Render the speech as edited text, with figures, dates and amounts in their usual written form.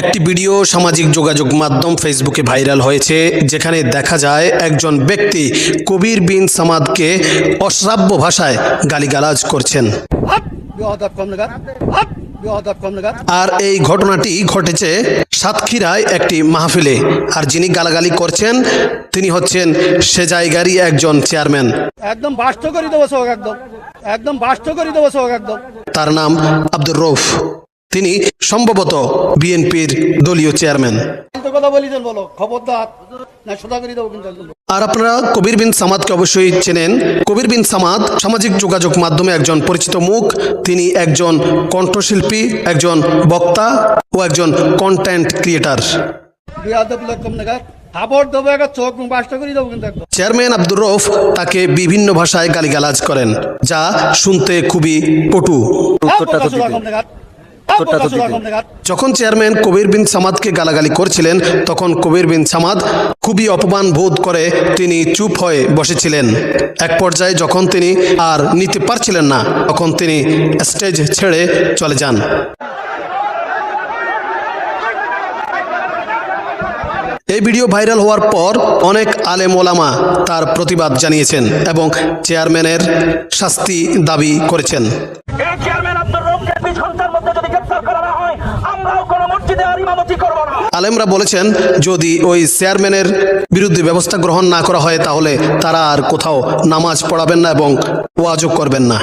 একটি ভিডিও সামাজিক যোগাযোগ মাধ্যম ফেসবুকে ভাইরাল হয়েছে, যেখানে দেখা যায় একজন ব্যক্তি কবির বিন সামাদকে অশ্রাব্য ভাষায় গালিগালাজ করছেন। আর এই ঘটনাটি ঘটেছে সাতক্ষীরায় একটি মাহফিলে। আর যিনি গালাগালি করছেন তিনি হচ্ছেন সে জায়গারই একজন চেয়ারম্যান। একদম বাস্ত করে দেবো সব, একদম বাস্ত করে দেবো সব একদম। তার নাম আব্দুর রৌফ। তিনি সম্ভবত বিএনপির দলীয় চেয়ারম্যান। কথা বলি বলো, খবরদার না সোজা করে দেবো কিন্তু। আর আপনারা কবির বিন সামাদকে অবশ্যই চেনেন। কবির বিন সামাদ সামাজিক যোগাযোগ মাধ্যমে একজন পরিচিত মুখ। তিনি একজন কণ্ঠশিল্পী, একজন বক্তা ও একজন content creator. Chairman Abdur Rauf তাকে বিভিন্ন ভাষায় গালিগালাজ করেন, যা শুনতে খুবই কটু। যখন চেয়ারম্যান কবির বিন সামাদকে গালাগালি করছিলেন, তখন কবির বিন সামাদ খুবই অপমান বোধ করে তিনি চুপ হয়ে বসেছিলেন। এক পর্যায়ে যখন তিনি আর নিতে পারছিলেন না, তখন তিনি স্টেজ ছেড়ে চলে যান। এই ভিডিও ভাইরাল হওয়ার পর অনেক আলেম ওলামা তার প্রতিবাদ জানিয়েছেন এবং চেয়ারম্যানের শাস্তি দাবি করেছেন। আলেমরা বলেছেন, যদি ওই চেয়ারম্যানের বিরুদ্ধে ব্যবস্থা গ্রহণ না করা হয়, তাহলে তারা আর কোথাও নামাজ পড়াবেন না এবং ওয়াজও করবেন না।